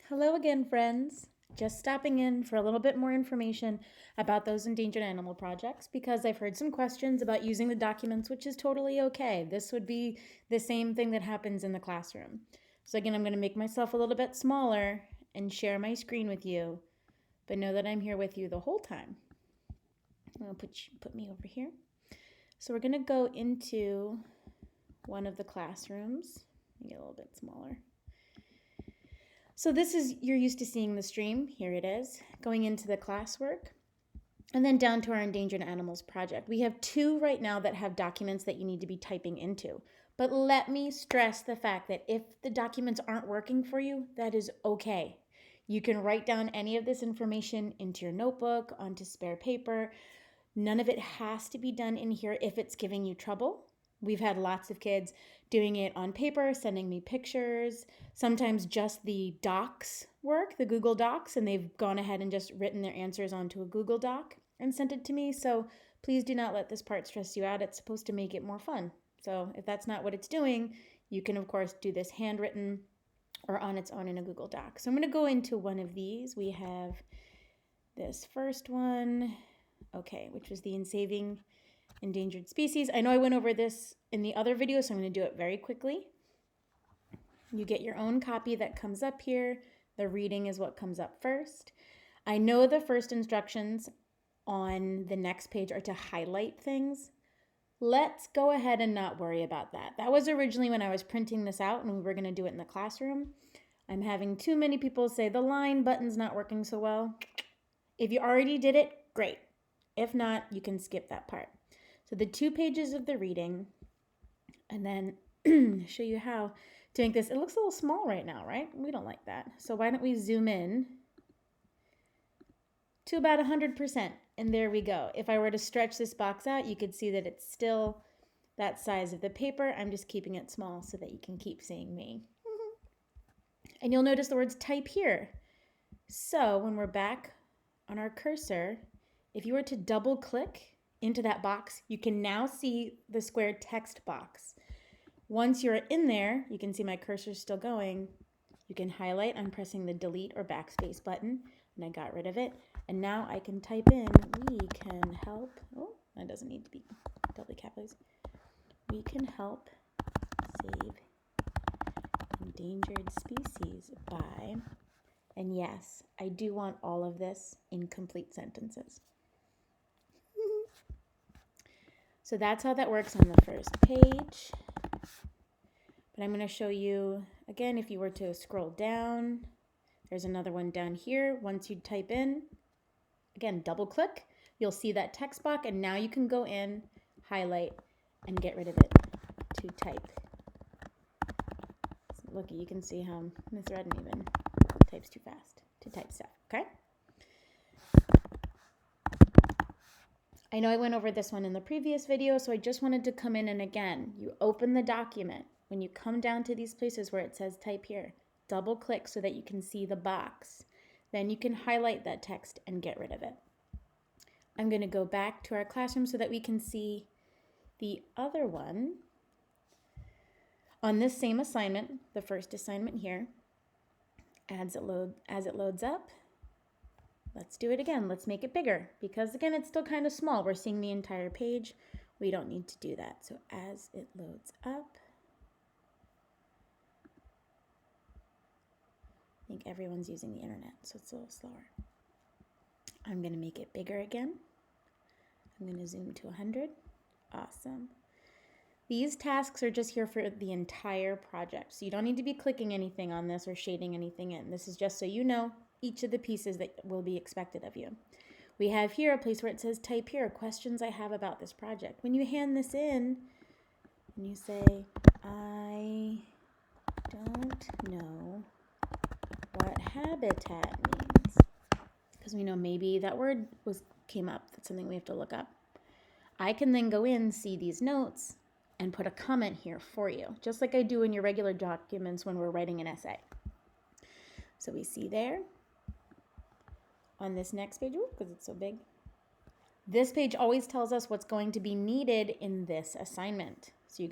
Hello again, friends. Just stopping in for a little bit more information about those endangered animal projects because I've heard some questions about using the documents, which is totally okay. This would be the same thing that happens in the classroom. So again, I'm going to make myself a little bit smaller and share my screen with you, but know that I'm here with you the whole time. I'm going to put me over here. So we're going to go into one of the classrooms. Get a little bit smaller. So this is, you're used to seeing the stream. Here it is, going into the classwork. And then down to our Endangered Animals Project. We have two right now that have documents that you need to be typing into. But let me stress the fact that if the documents aren't working for you, that is okay. You can write down any of this information into your notebook, onto spare paper. None of it has to be done in here if it's giving you trouble. We've had lots of kids doing it on paper, sending me pictures, sometimes just the docs work, the Google Docs, and they've gone ahead and just written their answers onto a Google Doc and sent it to me. So please do not let this part stress you out. It's supposed to make it more fun. So if that's not what it's doing, you can, of course, do this handwritten or on its own in a Google Doc. So I'm going to go into one of these. We have this first one, okay, which was the Saving Endangered Species. I know I went over this in the other video, so I'm going to do it very quickly. You get your own copy that comes up here. The reading is what comes up first. I know the first instructions on the next page are to highlight things. Let's go ahead and not worry about that. That was originally when I was printing this out and we were going to do it in the classroom. I'm having too many people say the line button's not working so well. If you already did it, great. If not, you can skip that part. So the 2 pages of the reading, and then show you how to make this. It looks a little small right now, right? We don't like that. So why don't we zoom in to about 100%, and there we go. If I were to stretch this box out, you could see that it's still that size of the paper. I'm just keeping it small so that you can keep seeing me. And you'll notice the words type here. So when we're back on our cursor, if you were to double click into that box, you can now see the square text box. Once you're in there, you can see my cursor still going. You can highlight. I'm pressing the delete or backspace button, and I got rid of it. And now I can type in, we can help. Oh, that doesn't need to be doubly capitalized. We can help save endangered species by, and yes, I do want all of this in complete sentences. So that's how that works on the first page. But I'm going to show you, again, if you were to scroll down, there's another one down here. Once you type in, again, double click, you'll see that text box, and now you can go in, highlight, and get rid of it to type. So look, you can see how Miss Redden even types too fast to type stuff, okay? I know I went over this one in the previous video, so I just wanted to come in and again, you open the document. When you come down to these places where it says type here, double click so that you can see the box. Then you can highlight that text and get rid of it. I'm going to go back to our classroom so that we can see the other one. On this same assignment, the first assignment here, as it loads up, let's do it again. Let's make it bigger because again, it's still kind of small. We're seeing the entire page. We don't need to do that. So as it loads up, I think everyone's using the internet, so it's a little slower. I'm going to make it bigger again. I'm going to zoom to 100. Awesome. These tasks are just here for the entire project, so you don't need to be clicking anything on this or shading anything in. This is just so you know each of the pieces that will be expected of you. We have here a place where it says type here, questions I have about this project. When you hand this in and you say, I don't know what habitat means, because we know maybe that word came up. That's something we have to look up. I can then go in, see these notes, and put a comment here for you, just like I do in your regular documents when we're writing an essay. So we see there on this next page, because it's so big, this page always tells us what's going to be needed in this assignment. So you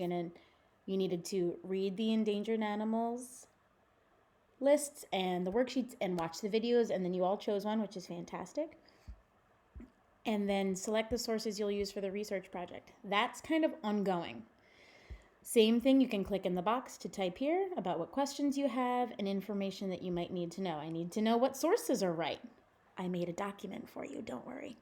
needed to read the Endangered Animals lists and the worksheets and watch the videos, and then you all chose one, which is fantastic. And then select the sources you'll use for the research project. That's kind of ongoing. Same thing, you can click in the box to type here about what questions you have and information that you might need to know. I need to know what sources are right. I made a document for you, don't worry.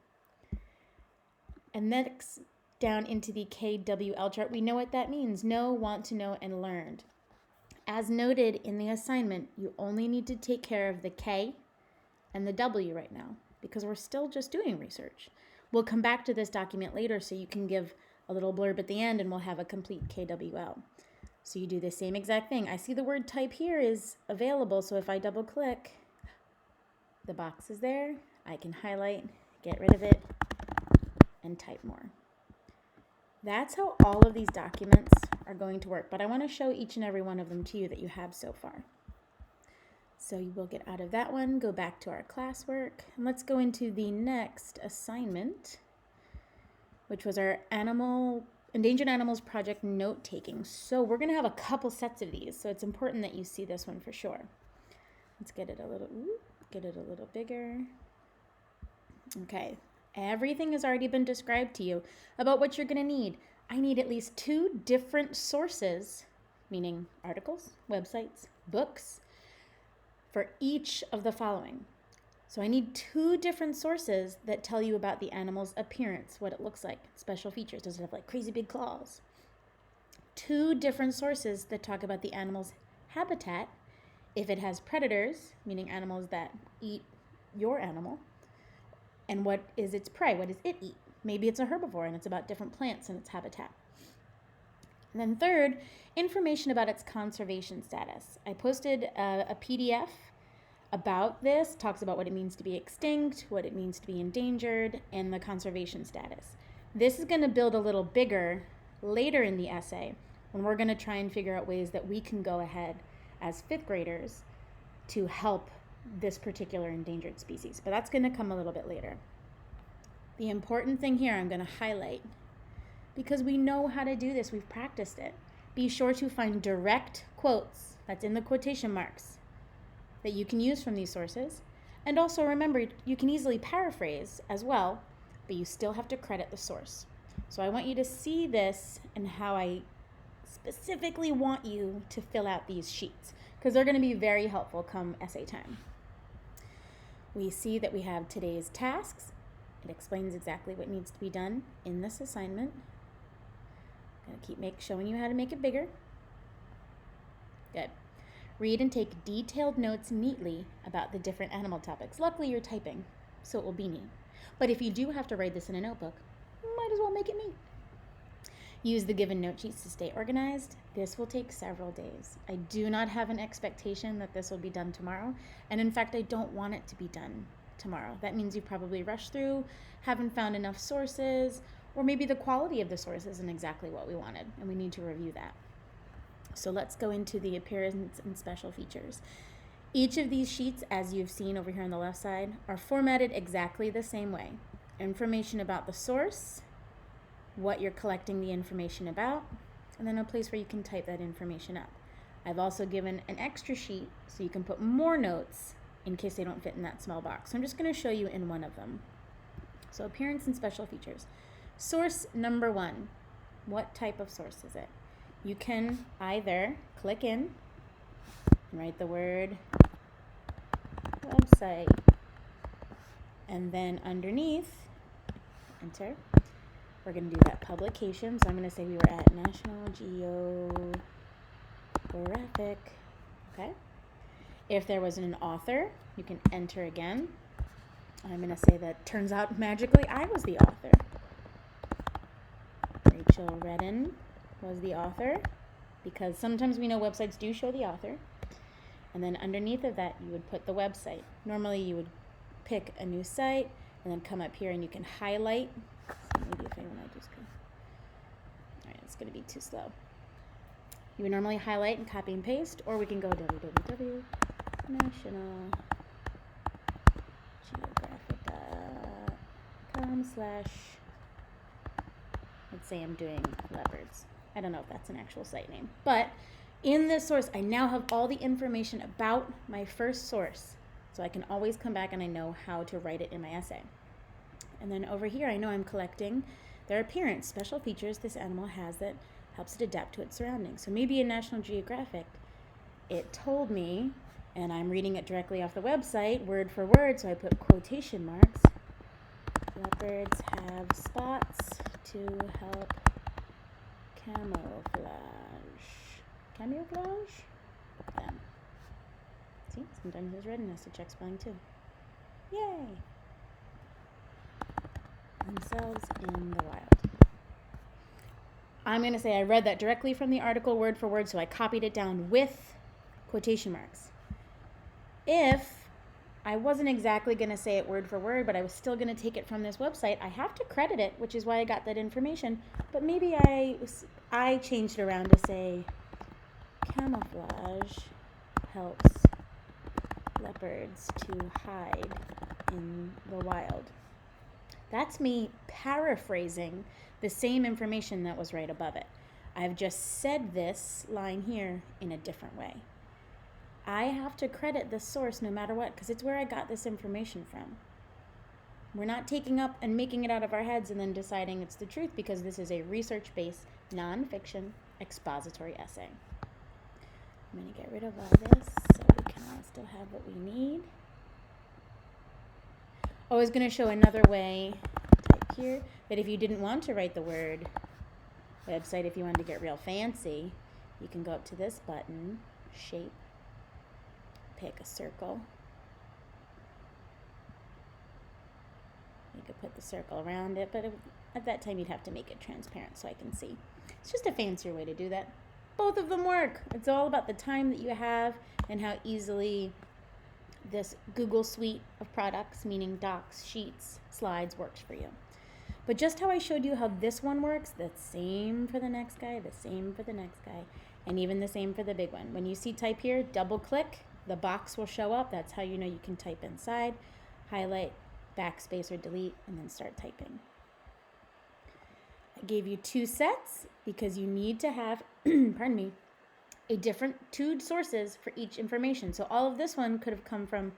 And next, down into the KWL chart, we know what that means. Know, want to know, and learned. As noted in the assignment, you only need to take care of the K and the W right now because we're still just doing research. We'll come back to this document later so you can give a little blurb at the end and we'll have a complete KWL. So you do the same exact thing. I see the word type here is available, so if I double click, the box is there. I can highlight, get rid of it, and type more. That's how all of these documents are going to work, but I want to show each and every one of them to you that you have so far. So you will get out of that one, go back to our classwork, and let's go into the next assignment, which was our Endangered Animals Project note-taking. So we're going to have a couple sets of these, so it's important that you see this one for sure. Let's get it a little bigger. Okay, everything has already been described to you about what you're going to need. I need at least 2 different sources, meaning articles, websites, books, for each of the following. So I need 2 different sources that tell you about the animal's appearance, what it looks like, special features. Does it have like crazy big claws? 2 different sources that talk about the animal's habitat, if it has predators, meaning animals that eat your animal, and what is its prey, what does it eat? Maybe it's a herbivore and it's about different plants and its habitat. And then third, information about its conservation status. I posted a PDF about this, talks about what it means to be extinct, what it means to be endangered, and the conservation status. This is going to build a little bigger later in the essay when we're going to try and figure out ways that we can go ahead as 5th graders to help this particular endangered species. But that's going to come a little bit later. The important thing here I'm going to highlight, because we know how to do this, we've practiced it. Be sure to find direct quotes, that's in the quotation marks, that you can use from these sources. And also remember, you can easily paraphrase as well, but you still have to credit the source. So I want you to see this and how I specifically want you to fill out these sheets, because they're going to be very helpful come essay time. We see that we have today's tasks. It explains exactly what needs to be done in this assignment. I'm going to keep showing you how to make it bigger. Good. Read and take detailed notes neatly about the different animal topics. Luckily, you're typing, so it will be neat. But if you do have to write this in a notebook, might as well make it neat. Use the given note sheets to stay organized. This will take several days. I do not have an expectation that this will be done tomorrow, and in fact, I don't want it to be done tomorrow. That means you probably rushed through, haven't found enough sources, or maybe the quality of the source isn't exactly what we wanted, and we need to review that. So let's go into the appearance and special features. Each of these sheets, as you've seen over here on the left side, are formatted exactly the same way. Information about the source, what you're collecting the information about, and then a place where you can type that information up. I've also given an extra sheet so you can put more notes in case they don't fit in that small box. So I'm just going to show you in one of them. So appearance and special features. Source number 1. What type of source is it? You can either click in and write the word website, and then underneath, enter. We're going to do that publication. So I'm going to say we were at National Geographic. Okay. If there was an author, you can enter again. I'm going to say that turns out magically I was the author. Rachel Redden was the author, because sometimes we know websites do show the author. And then underneath of that, you would put the website. Normally you would pick a new site and then come up here and you can highlight. So maybe if I want to just go. All right, it's going to be too slow. You would normally highlight and copy and paste, or we can go www.nationalgeographic.com/ let's say I'm doing leopards. I don't know if that's an actual site name, but In this source, I now have all the information about my first source. So I can always come back and I know how to write it in my essay. And then over here, I know I'm collecting their appearance, special features this animal has that helps it adapt to its surroundings. So maybe in National Geographic, it told me, and I'm reading it directly off the website, word for word, so I put quotation marks. Leopards have spots to help camouflage. Camouflage? Them. See, sometimes there's Redden has to check spelling too. Yay! Themselves in the wild. I'm going to say I read that directly from the article word for word, so I copied it down with quotation marks. If I wasn't exactly going to say it word for word, but I was still going to take it from this website, I have to credit it, which is why I got that information. But maybe I changed it around to say camouflage helps leopards to hide in the wild. That's me paraphrasing the same information that was right above it. I've just said this line here in a different way. I have to credit the source no matter what, because it's where I got this information from. We're not taking up and making it out of our heads and then deciding it's the truth, because this is a research-based, nonfiction, expository essay. I'm going to get rid of all this so we can all still have what we need. I was going to show another way, type here, that if you didn't want to write the word website, if you wanted to get real fancy, you can go up to this button, shape, pick a circle. You could put the circle around it, but at that time you'd have to make it transparent so I can see. It's just a fancier way to do that. Both of them work. It's all about the time that you have and how easily this Google suite of products, meaning docs, sheets, slides, works for you. But just how I showed you how this one works, the same for the next guy, the same for the next guy, and even the same for the big one. When you see type here, double click, the box will show up. That's how you know you can type inside. Highlight, backspace, or delete, and then start typing. I gave you 2 sets because you need to have, pardon me, a different 2 sources for each information. So all of this one could have come from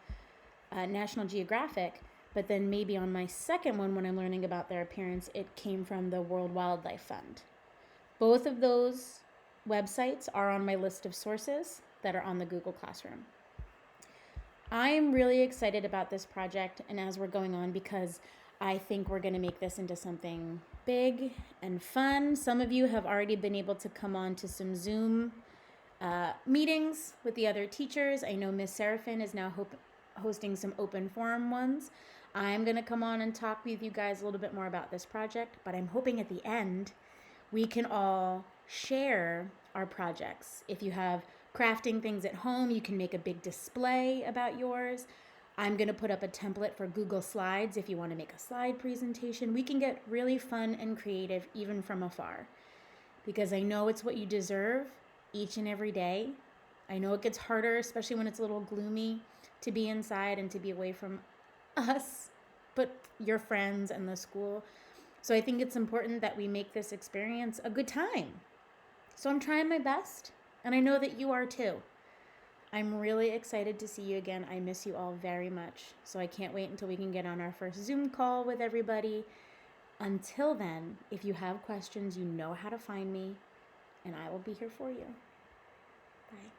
National Geographic, but then maybe on my second one, when I'm learning about their appearance, it came from the World Wildlife Fund. Both of those websites are on my list of sources that are on the Google Classroom. I'm really excited about this project and as we're going on, because I think we're going to make this into something big and fun. Some of you have already been able to come on to some Zoom meetings with the other teachers. I know Miss Seraphin is now hosting some open forum ones. I'm going to come on and talk with you guys a little bit more about this project, but I'm hoping at the end we can all share our projects. If you have crafting things at home, you can make a big display about yours. I'm going to put up a template for Google Slides if you want to make a slide presentation. We can get really fun and creative even from afar, because I know it's what you deserve each and every day. I know it gets harder, especially when it's a little gloomy, to be inside and to be away from us, but your friends and the school. So I think it's important that we make this experience a good time. So I'm trying my best, and I know that you are too. I'm really excited to see you again. I miss you all very much. So I can't wait until we can get on our first Zoom call with everybody. Until then, if you have questions, you know how to find me, and I will be here for you. Bye.